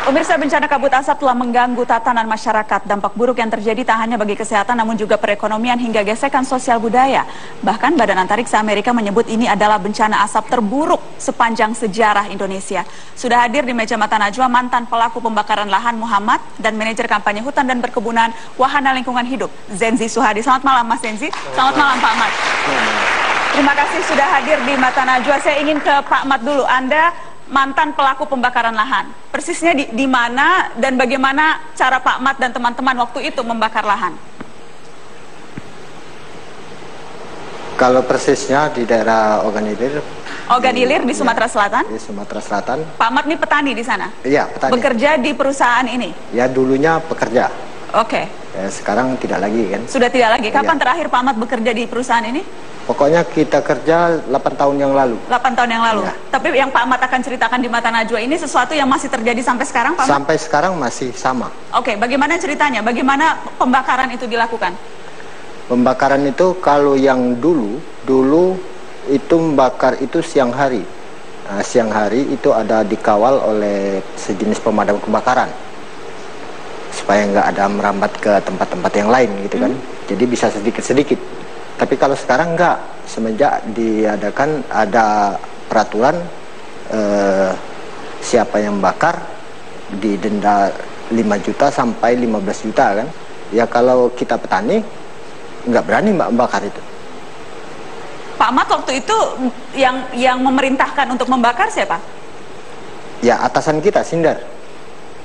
Pemirsa, bencana kabut asap telah mengganggu tatanan masyarakat. Dampak buruk yang terjadi tak hanya bagi kesehatan namun juga perekonomian hingga gesekan sosial budaya. Bahkan Badan Antariksa Amerika menyebut ini adalah bencana asap terburuk sepanjang sejarah Indonesia. Sudah hadir di meja Mata Najwa mantan pelaku pembakaran lahan Muhammad dan manajer kampanye hutan dan perkebunan Wahana Lingkungan Hidup Zenzi Suhadi. Selamat malam Mas Zenzi. Selamat malam Pak Ahmad. Terima kasih sudah hadir di Mata Najwa. Saya ingin ke Pak Ahmad dulu. Anda mantan pelaku pembakaran lahan. Persisnya di mana dan bagaimana cara Pak Ahmad dan teman-teman waktu itu membakar lahan? Kalau persisnya di daerah Oganilir. Oganilir di Sumatera Selatan? Di Sumatera Selatan. Pak Ahmad ini petani di sana? Iya, petani. Bekerja di perusahaan ini? Ya, dulunya pekerja. Oke. Ya, sekarang tidak lagi kan? Sudah tidak lagi. Kapan Ya. terakhir Pak Ahmad bekerja di perusahaan ini? Pokoknya kita kerja 8 tahun yang lalu. 8 tahun yang lalu. Ya. Tapi yang Pak Ahmad akan ceritakan di Mata Najwa ini sesuatu yang masih terjadi sampai sekarang, Pak Ahmad? Sampai sekarang masih sama. Oke, bagaimana ceritanya? Bagaimana pembakaran itu dilakukan? Pembakaran itu kalau yang dulu itu membakar itu siang hari. Nah, siang hari itu ada dikawal oleh sejenis pemadam kebakaran. Supaya nggak ada merambat ke tempat-tempat yang lain gitu kan. Jadi bisa sedikit-sedikit. Tapi kalau sekarang enggak, semenjak diadakan ada peraturan siapa yang bakar didenda 5 juta sampai 15 juta kan. Ya kalau kita petani nggak berani bakar itu. Pak Ahmad waktu itu yang memerintahkan untuk membakar siapa? Ya atasan kita, Sindar.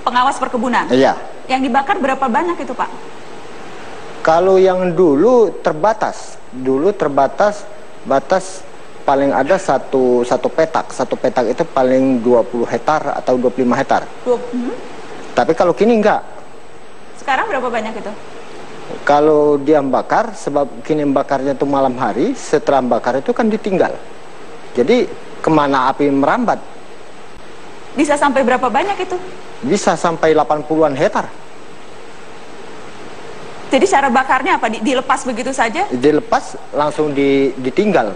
Pengawas perkebunan? Iya. Yang dibakar berapa banyak itu Pak? Kalau yang dulu terbatas batas paling ada satu petak. Satu petak itu paling 20 hektar atau 25 hektar. Tapi kalau kini enggak. Sekarang berapa banyak itu? Kalau dia bakar, sebab kini bakarnya itu malam hari, setelah bakar itu kan ditinggal. Jadi kemana api merambat? Bisa sampai berapa banyak itu? Bisa sampai 80-an hektar. Jadi cara bakarnya apa? Dilepas begitu saja? Dilepas langsung ditinggal.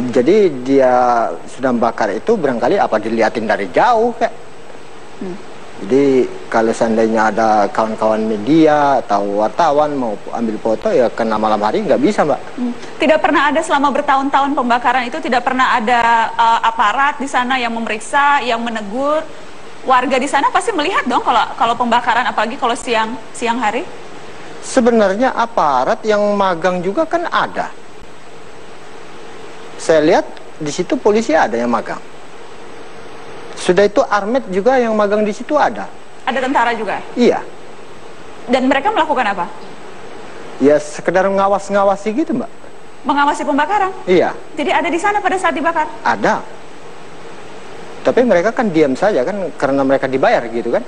Jadi dia sudah bakar itu barangkali apa dilihatin dari jauh kayak. Jadi kalau seandainya ada kawan-kawan media atau wartawan mau ambil foto ya kena malam hari nggak bisa Mbak. Tidak pernah ada selama bertahun-tahun pembakaran itu tidak pernah ada aparat di sana yang memeriksa, yang menegur. Warga di sana pasti melihat dong kalau pembakaran, apalagi kalau siang hari. Sebenarnya aparat yang magang juga kan ada. Saya lihat di situ polisi ada yang magang. Sudah itu armet juga yang magang di situ ada. Ada tentara juga? Iya. Dan mereka melakukan apa? Ya sekedar ngawasi gitu Mbak. Mengawasi pembakaran? Iya. Jadi ada di sana pada saat dibakar? Ada. Tapi mereka kan diam saja kan karena mereka dibayar gitu kan.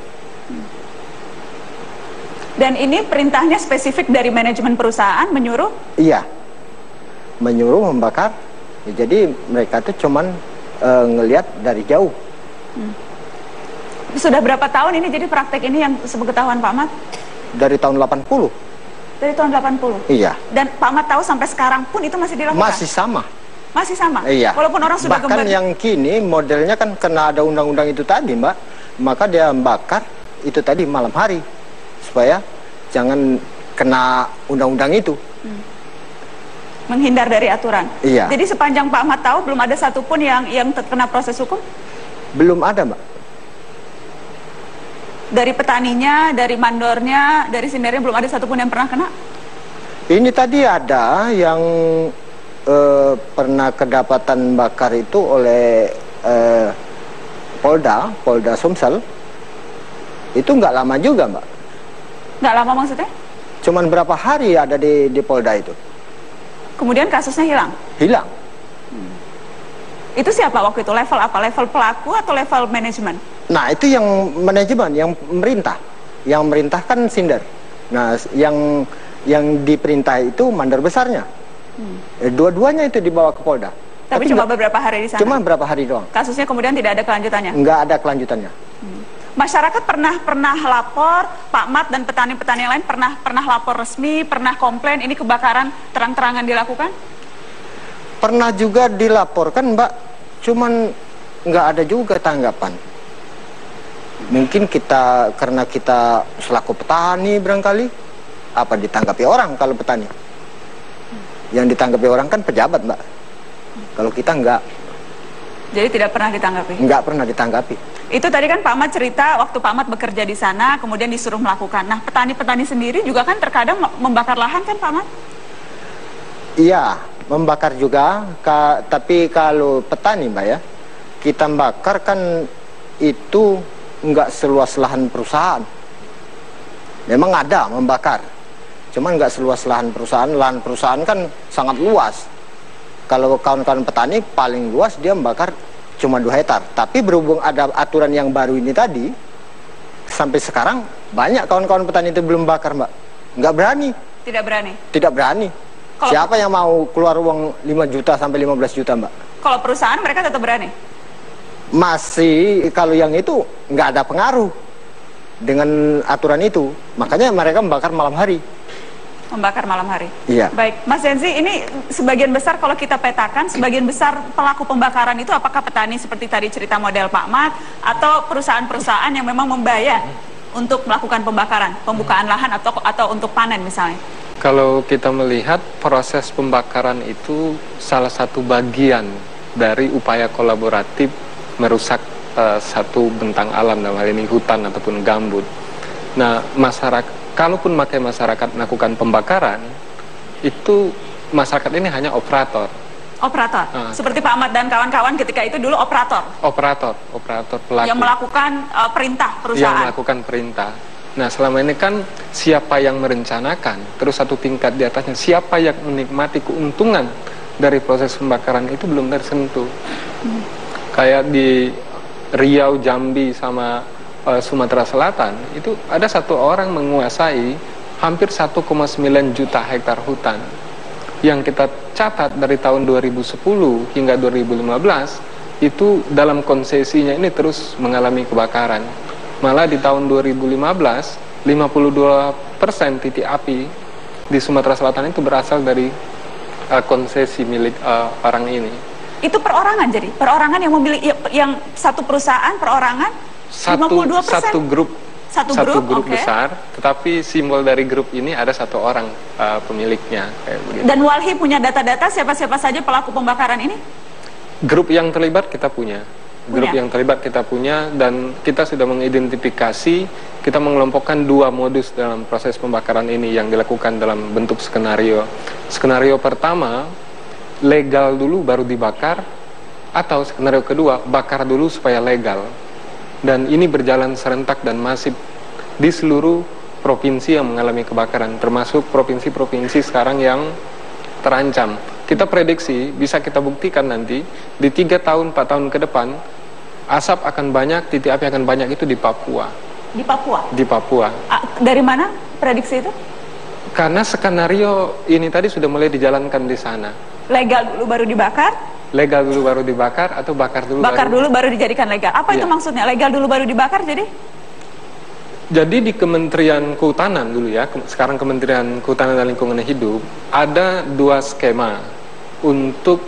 Dan ini perintahnya spesifik dari manajemen perusahaan menyuruh? Iya. Menyuruh membakar. Ya, jadi mereka tuh cuman ngelihat dari jauh. Sudah berapa tahun ini jadi praktek ini yang sepengetahuan Pak Ahmad? Dari tahun 80. Dari tahun 80? Iya. Dan Pak Ahmad tahu sampai sekarang pun itu masih dilakukan? Masih sama. Masih sama? Iya. Walaupun orang sudah bahkan yang kini modelnya kan kena ada undang-undang itu tadi Mbak. Maka dia bakar itu tadi malam hari. Supaya jangan kena undang-undang itu. Menghindar dari aturan? Iya. Jadi sepanjang Pak Ahmad tahu belum ada satupun yang terkena proses hukum? Belum ada Mbak. Dari petaninya, dari mandornya, dari sindernya belum ada satupun yang pernah kena? Ini tadi ada yang pernah kedapatan bakar itu oleh Polda Sumsel. Itu nggak lama juga Mbak. Nggak lama maksudnya? Cuman berapa hari ada di Polda itu. Kemudian kasusnya hilang? Hilang. Itu siapa waktu itu? Level apa? Level pelaku atau level manajemen? Nah itu yang manajemen, yang merintah. Yang merintah kan Sindar. Nah yang diperintah itu mandor besarnya. Dua-duanya itu dibawa ke Polda. Tapi cuma beberapa hari di sana? Cuma beberapa hari doang. Kasusnya kemudian tidak ada kelanjutannya? Nggak ada kelanjutannya. Masyarakat pernah lapor, Pak Mat dan petani-petani yang lain pernah lapor resmi, pernah komplain ini kebakaran terang-terangan dilakukan? Pernah juga dilaporkan Mbak, cuman nggak ada juga tanggapan. Mungkin karena kita selaku petani barangkali, apa ditanggapi orang kalau petani? Yang ditanggapi orang kan pejabat, Mbak. Kalau kita enggak. Jadi tidak pernah ditanggapi? Enggak pernah ditanggapi. Itu tadi kan Pak Ahmad cerita waktu Pak Ahmad bekerja di sana, kemudian disuruh melakukan. Nah, petani-petani sendiri juga kan terkadang membakar lahan kan Pak Ahmad? Iya, membakar juga. Tapi kalau petani, Mbak ya, kita bakar kan itu enggak seluas lahan perusahaan. Memang ada membakar, cuman enggak seluas lahan perusahaan. Lahan perusahaan kan sangat luas. Kalau kawan-kawan petani paling luas dia membakar cuma 2 hektar. Tapi berhubung ada aturan yang baru ini tadi, sampai sekarang banyak kawan-kawan petani itu belum bakar, Mbak. Nggak berani. Tidak berani? Tidak berani. Siapa yang mau keluar uang 5 juta sampai 15 juta, Mbak? Kalau perusahaan mereka tetap berani? Masih, kalau yang itu nggak ada pengaruh dengan aturan itu. Makanya mereka membakar malam hari. Membakar malam hari. Iya. Baik, Mas Zenzi, ini sebagian besar kalau kita petakan, sebagian besar pelaku pembakaran itu apakah petani seperti tadi cerita model Pak Ahmad, atau perusahaan-perusahaan yang memang membayar untuk melakukan pembakaran, pembukaan lahan atau untuk panen misalnya? Kalau kita melihat proses pembakaran itu salah satu bagian dari upaya kolaboratif merusak satu bentang alam, dalam hal ini hutan ataupun gambut. Nah, kalaupun masyarakat melakukan pembakaran, itu masyarakat ini hanya operator. Operator? Seperti Pak Ahmad dan kawan-kawan ketika itu dulu operator? Operator pelaku. Yang melakukan perintah perusahaan? Yang melakukan perintah. Nah, selama ini kan siapa yang merencanakan, terus satu tingkat di atasnya, siapa yang menikmati keuntungan dari proses pembakaran itu belum tersentuh. Kayak di Riau, Jambi, sama Sumatera Selatan, itu ada satu orang menguasai hampir 1,9 juta hektar hutan. Yang kita catat dari tahun 2010 hingga 2015, itu dalam konsesinya ini terus mengalami kebakaran. Malah di tahun 2015, 52% titik api di Sumatera Selatan itu berasal dari konsesi milik orang ini. Itu perorangan jadi? Perorangan yang memiliki, yang satu perusahaan perorangan? 52%? Satu grup besar, tetapi simbol dari grup ini ada satu orang pemiliknya. Kayak begitu. Dan Walhi punya data-data siapa-siapa saja pelaku pembakaran ini? Grup yang terlibat kita punya. Grup yang terlibat kita punya, dan kita sudah mengidentifikasi, kita mengelompokkan 2 modus dalam proses pembakaran ini yang dilakukan dalam bentuk skenario. Skenario pertama, legal dulu baru dibakar, atau skenario kedua, bakar dulu supaya legal. Dan ini berjalan serentak dan masif di seluruh provinsi yang mengalami kebakaran, termasuk provinsi-provinsi sekarang yang terancam. Kita prediksi, bisa kita buktikan nanti, di 3 tahun, 4 tahun ke depan, asap akan banyak, titik api akan banyak itu di Papua. Di Papua? Di Papua. Dari mana prediksi itu? Karena skenario ini tadi sudah mulai dijalankan di sana. Legal dulu baru dibakar? Legal dulu baru dibakar, atau bakar dulu baru dijadikan legal. Apa itu maksudnya? Legal dulu baru dibakar jadi? Jadi di Kementerian Kehutanan dulu ya, sekarang Kementerian Kehutanan dan Lingkungan Hidup, ada 2 skema untuk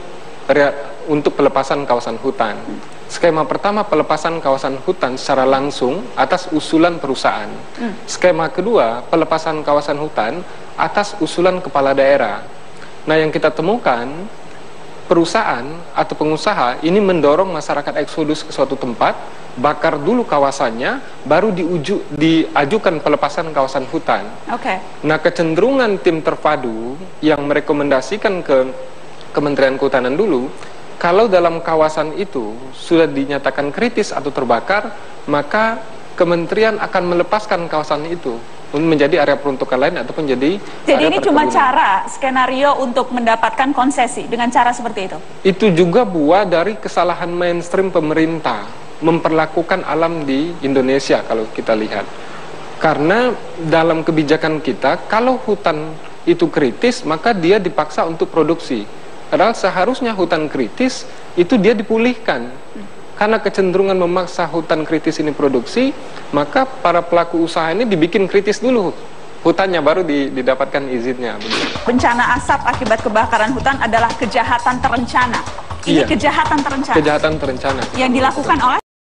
pelepasan kawasan hutan. Skema pertama, pelepasan kawasan hutan secara langsung atas usulan perusahaan. Skema kedua, pelepasan kawasan hutan atas usulan kepala daerah. Nah, yang kita temukan, perusahaan atau pengusaha ini mendorong masyarakat eksodus ke suatu tempat, bakar dulu kawasannya, baru diajukan pelepasan kawasan hutan. Nah, kecenderungan tim terpadu yang merekomendasikan ke Kementerian Kehutanan dulu, kalau dalam kawasan itu sudah dinyatakan kritis atau terbakar, maka kementerian akan melepaskan kawasan itu menjadi area peruntukan lain ataupun jadi ini cuma cara skenario untuk mendapatkan konsesi dengan cara seperti itu? Itu juga buah dari kesalahan mainstream pemerintah memperlakukan alam di Indonesia kalau kita lihat. Karena dalam kebijakan kita, kalau hutan itu kritis, maka dia dipaksa untuk produksi. Padahal seharusnya hutan kritis itu dia dipulihkan. Karena kecenderungan memaksa hutan kritis ini produksi, maka para pelaku usaha ini dibikin kritis dulu hutannya, baru didapatkan izinnya. Bencana asap akibat kebakaran hutan adalah kejahatan terencana. Ini kejahatan terencana. Kejahatan terencana. Yang dilakukan oleh